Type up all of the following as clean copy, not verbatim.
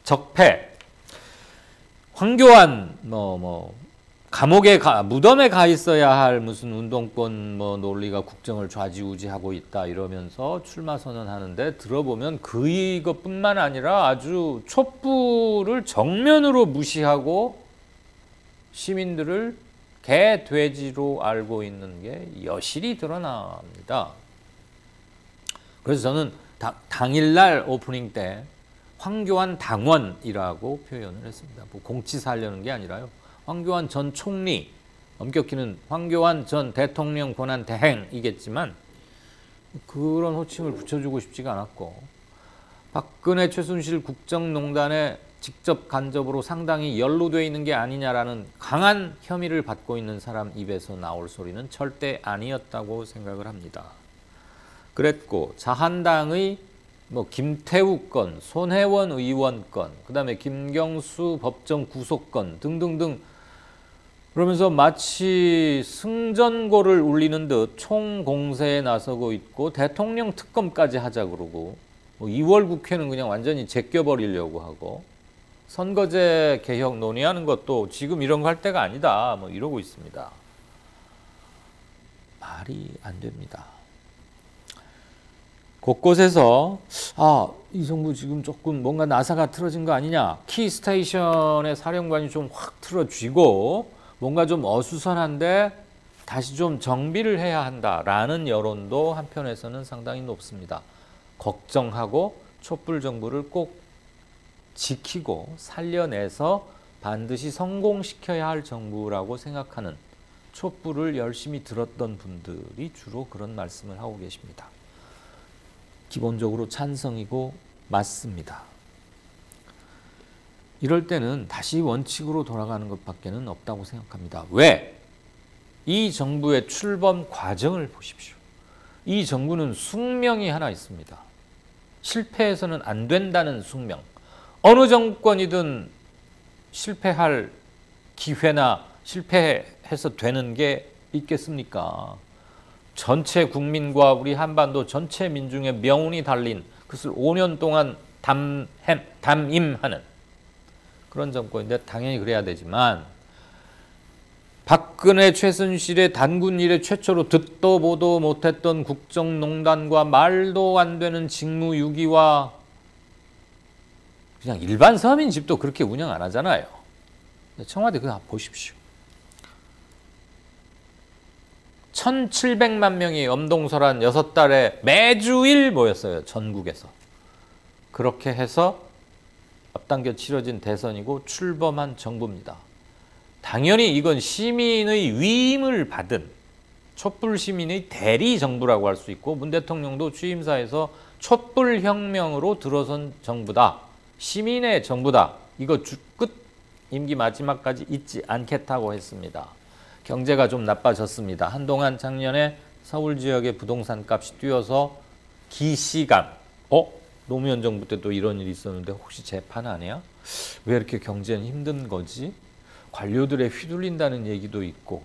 적폐. 황교안 감옥에 무덤에 가 있어야 할 무슨 운동권 논리가 국정을 좌지우지하고 있다 이러면서 출마 선언하는데 들어보면 이것뿐만 아니라 아주 촛불을 정면으로 무시하고 시민들을 개, 돼지로 알고 있는 게 여실히 드러납니다. 그래서 저는 당일날 오프닝 때 황교안 당원이라고 표현을 했습니다. 공치사 하려는 게 아니라요. 황교안 전 총리, 엄격히는 황교안 전 대통령 권한 대행이겠지만 그런 호칭을 붙여주고 싶지가 않았고, 박근혜 최순실 국정농단에 직접 간접으로 상당히 연루되어 있는 게 아니냐라는 강한 혐의를 받고 있는 사람 입에서 나올 소리는 절대 아니었다고 생각을 합니다. 그랬고 자한당의 김태우 건, 손혜원 의원 건, 그 다음에 김경수 법정 구속건 등등등 그러면서 마치 승전고를 울리는 듯 총공세에 나서고 있고 대통령 특검까지 하자 그러고 2월 국회는 그냥 완전히 제껴버리려고 하고 선거제 개혁 논의하는 것도 지금 이런 거 할 때가 아니다 이러고 있습니다. 말이 안 됩니다. 곳곳에서 이 정부 지금 조금 뭔가 나사가 틀어진 거 아니냐, 키스테이션의 사령관이 좀 확 틀어쥐고 뭔가 좀 어수선한데 다시 좀 정비를 해야 한다라는 여론도 한편에서는 상당히 높습니다. 걱정하고 촛불 정부를 꼭 지키고 살려내서 반드시 성공시켜야 할 정부라고 생각하는 촛불을 열심히 들었던 분들이 주로 그런 말씀을 하고 계십니다. 기본적으로 찬성이고 맞습니다. 이럴 때는 다시 원칙으로 돌아가는 것밖에는 없다고 생각합니다. 왜? 이 정부의 출범 과정을 보십시오. 이 정부는 숙명이 하나 있습니다. 실패해서는 안 된다는 숙명. 어느 정권이든 실패할 기회나 실패해서 되는 게 있겠습니까? 전체 국민과 우리 한반도 전체 민중의 명운이 달린 그것을 5년 동안 담임하는 그런 정권인데 당연히 그래야 되지만 박근혜 최순실의 단군 이래 최초로 듣도 보도 못했던 국정농단과 말도 안 되는 직무유기와 그냥 일반 서민 집도 그렇게 운영 안 하잖아요. 청와대 그거 보십시오. 1700만 명이 엄동설한 6달에 매주일 모였어요. 전국에서. 그렇게 해서 앞당겨 치러진 대선이고 출범한 정부입니다. 당연히 이건 시민의 위임을 받은 촛불 시민의 대리 정부라고 할 수 있고 문 대통령도 취임사에서 촛불혁명으로 들어선 정부다. 시민의 정부다. 이거 끝 임기 마지막까지 잊지 않겠다고 했습니다. 경제가 좀 나빠졌습니다. 한동안 작년에 서울 지역의 부동산 값이 뛰어서 기시감. 노무현 정부 때도 이런 일이 있었는데 혹시 재판 아니야? 왜 이렇게 경제는 힘든 거지? 관료들에 휘둘린다는 얘기도 있고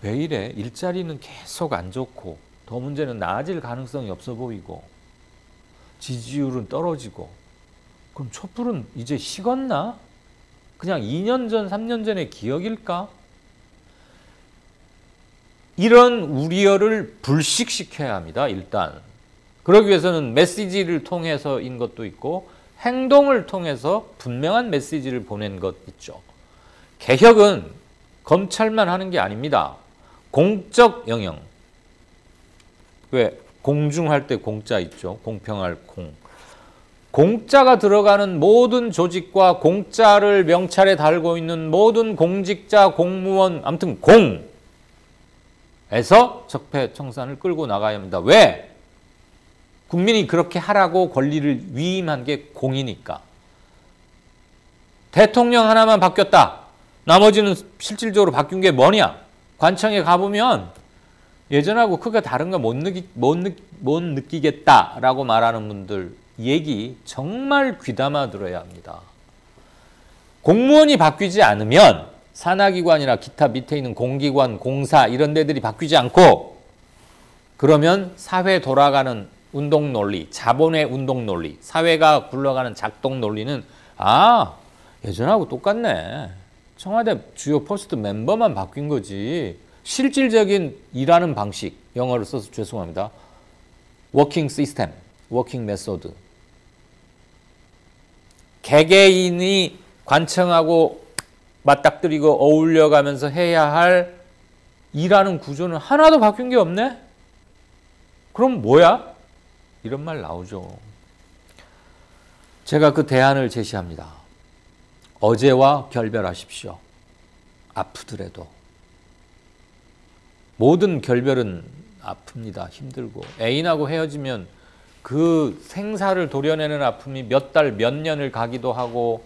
왜 이래? 일자리는 계속 안 좋고 더 문제는 나아질 가능성이 없어 보이고 지지율은 떨어지고 그럼 촛불은 이제 식었나? 그냥 2년 전, 3년 전의 기억일까? 이런 우려를 불식시켜야 합니다. 일단. 그러기 위해서는 메시지를 통해서인 것도 있고 행동을 통해서 분명한 메시지를 보낸 것 있죠. 개혁은 검찰만 하는 게 아닙니다. 공적 영역. 왜? 공중할 때 공짜 있죠. 공평할 공. 공짜가 들어가는 모든 조직과 공짜를 명찰에 달고 있는 모든 공직자, 공무원, 아무튼 공에서 적폐청산을 끌고 나가야 합니다. 왜? 국민이 그렇게 하라고 권리를 위임한 게 공이니까. 대통령 하나만 바뀌었다. 나머지는 실질적으로 바뀐 게 뭐냐? 관청에 가보면 예전하고 크게 다른 거 못 느끼겠다라고 말하는 분들 얘기 정말 귀담아 들어야 합니다. 공무원이 바뀌지 않으면 산하기관이나 기타 밑에 있는 공기관, 공사 이런 데들이 바뀌지 않고 그러면 사회 돌아가는 운동 논리, 자본의 운동 논리, 사회가 굴러가는 작동 논리는 예전하고 똑같네. 청와대 주요 포스트 멤버만 바뀐 거지. 실질적인 일하는 방식, 영어를 써서 죄송합니다. 워킹 시스템, 워킹 메소드. 개개인이 관청하고 맞닥뜨리고 어울려가면서 해야 할 일하는 구조는 하나도 바뀐 게 없네? 그럼 뭐야? 이런 말 나오죠. 제가 그 대안을 제시합니다. 어제와 결별하십시오. 아프더라도. 모든 결별은 아픕니다. 힘들고. 애인하고 헤어지면 그 생사를 도려내는 아픔이 몇 달, 몇 년을 가기도 하고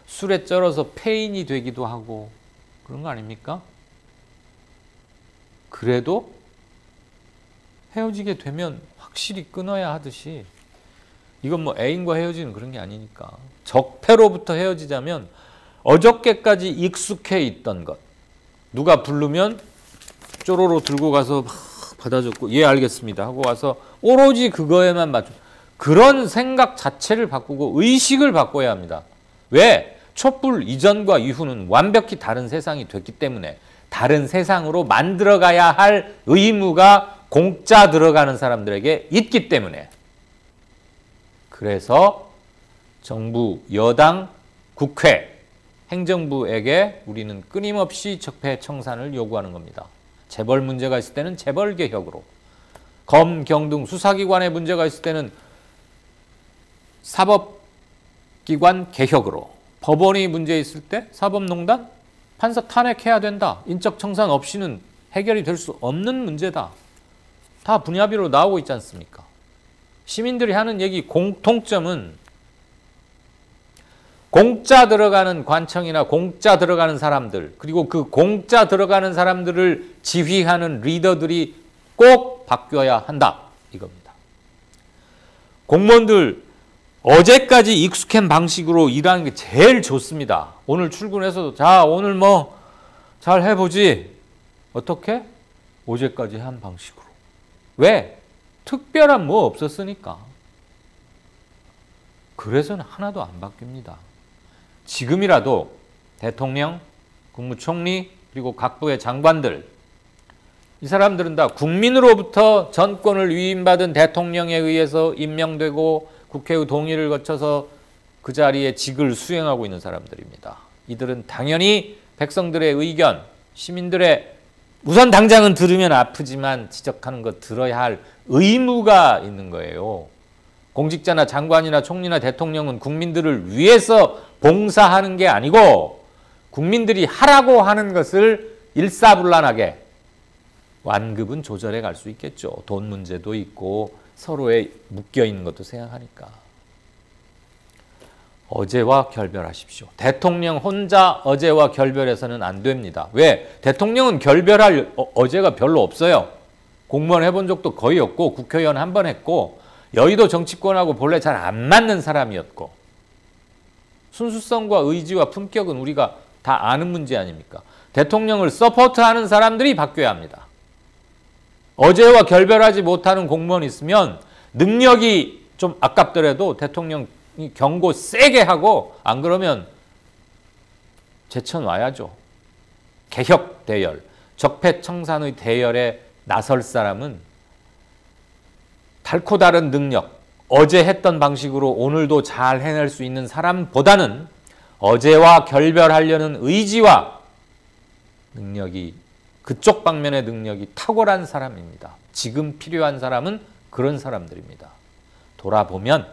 술에 쩔어서 폐인이 되기도 하고 그런 거 아닙니까? 그래도 헤어지게 되면 확실히 끊어야 하듯이 이건 뭐 애인과 헤어지는 그런 게 아니니까 적폐로부터 헤어지자면 어저께까지 익숙해 있던 것 누가 부르면 쪼로로 들고 가서 막 받아줬고 예 알겠습니다 하고 와서 오로지 그거에만 맞춰 그런 생각 자체를 바꾸고 의식을 바꿔야 합니다. 왜? 촛불 이전과 이후는 완벽히 다른 세상이 됐기 때문에 다른 세상으로 만들어가야 할 의무가 공짜 들어가는 사람들에게 있기 때문에 그래서 정부, 여당, 국회, 행정부에게 우리는 끊임없이 적폐 청산을 요구하는 겁니다. 재벌 문제가 있을 때는 재벌 개혁으로 검, 경 등 수사기관에 문제가 있을 때는 사법기관 개혁으로 법원이 문제 있을 때 사법농단, 판사 탄핵해야 된다. 인적 청산 없이는 해결이 될 수 없는 문제다. 다 분야별로 나오고 있지 않습니까? 시민들이 하는 얘기 공통점은 공짜 들어가는 관청이나 공짜 들어가는 사람들 그리고 그 공짜 들어가는 사람들을 지휘하는 리더들이 꼭 바뀌어야 한다. 이겁니다. 공무원들 어제까지 익숙한 방식으로 일하는 게 제일 좋습니다. 오늘 출근해서도 자 오늘 뭐 잘 해보지. 어떻게? 어제까지 한 방식으로. 왜? 특별한 뭐 없었으니까. 그래서는 하나도 안 바뀝니다. 지금이라도 대통령, 국무총리 그리고 각부의 장관들 이 사람들은 다 국민으로부터 전권을 위임받은 대통령에 의해서 임명되고 국회의 동의를 거쳐서 그 자리에 직을 수행하고 있는 사람들입니다. 이들은 당연히 백성들의 의견, 시민들의 우선 당장은 들으면 아프지만 지적하는 거 들어야 할 의무가 있는 거예요. 공직자나 장관이나 총리나 대통령은 국민들을 위해서 봉사하는 게 아니고 국민들이 하라고 하는 것을 일사불란하게 완급은 조절해 갈 수 있겠죠. 돈 문제도 있고 서로에 묶여 있는 것도 생각하니까. 어제와 결별하십시오. 대통령 혼자 어제와 결별해서는 안 됩니다. 왜? 대통령은 결별할 어제가 별로 없어요. 공무원 해본 적도 거의 없고 국회의원 한 번 했고 여의도 정치권하고 본래 잘 안 맞는 사람이었고 순수성과 의지와 품격은 우리가 다 아는 문제 아닙니까? 대통령을 서포트하는 사람들이 바뀌어야 합니다. 어제와 결별하지 못하는 공무원이 있으면 능력이 좀 아깝더라도 대통령이 경고 세게 하고 안 그러면 제쳐놔야죠. 개혁 대열, 적폐청산의 대열에 나설 사람은 달코 다른 능력, 어제 했던 방식으로 오늘도 잘 해낼 수 있는 사람보다는 어제와 결별하려는 의지와 능력이 그쪽 방면의 능력이 탁월한 사람입니다. 지금 필요한 사람은 그런 사람들입니다. 돌아보면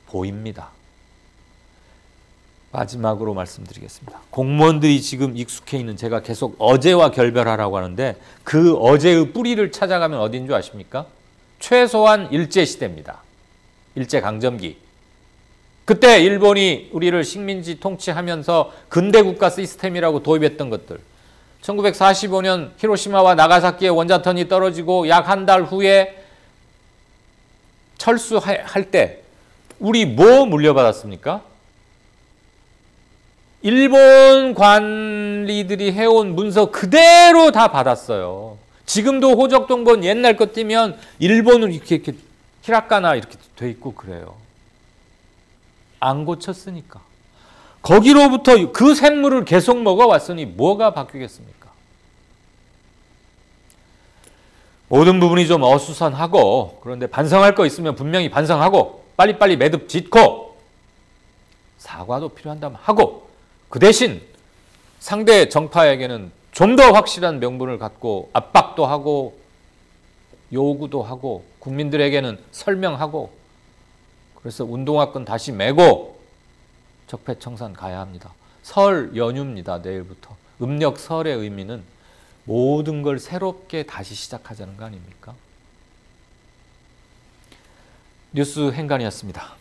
보입니다. 마지막으로 말씀드리겠습니다. 공무원들이 지금 익숙해 있는 제가 계속 어제와 결별하라고 하는데 그 어제의 뿌리를 찾아가면 어딘 줄 아십니까? 최소한 일제시대입니다. 일제강점기. 그때 일본이 우리를 식민지 통치하면서 근대국가 시스템이라고 도입했던 것들. 1945년 히로시마와 나가사키의 원자탄이 떨어지고 약 한 달 후에 철수할 때 우리 뭐 물려받았습니까? 일본 관리들이 해온 문서 그대로 다 받았어요. 지금도 호적동본 옛날 것 띄면 일본은 이렇게 히라가나 이렇게 돼 있고 그래요. 안 고쳤으니까. 거기로부터 그 샘물을 계속 먹어왔으니 뭐가 바뀌겠습니까? 모든 부분이 좀 어수선하고, 그런데 반성할 거 있으면 분명히 반성하고, 빨리빨리 매듭 짓고, 사과도 필요한다면 하고, 그 대신 상대 정파에게는 좀 더 확실한 명분을 갖고 압박도 하고 요구도 하고 국민들에게는 설명하고, 그래서 운동화끈 다시 메고 적폐청산 가야 합니다. 설 연휴입니다. 내일부터. 음력 설의 의미는 모든 걸 새롭게 다시 시작하자는 거 아닙니까? 뉴스 행간이었습니다.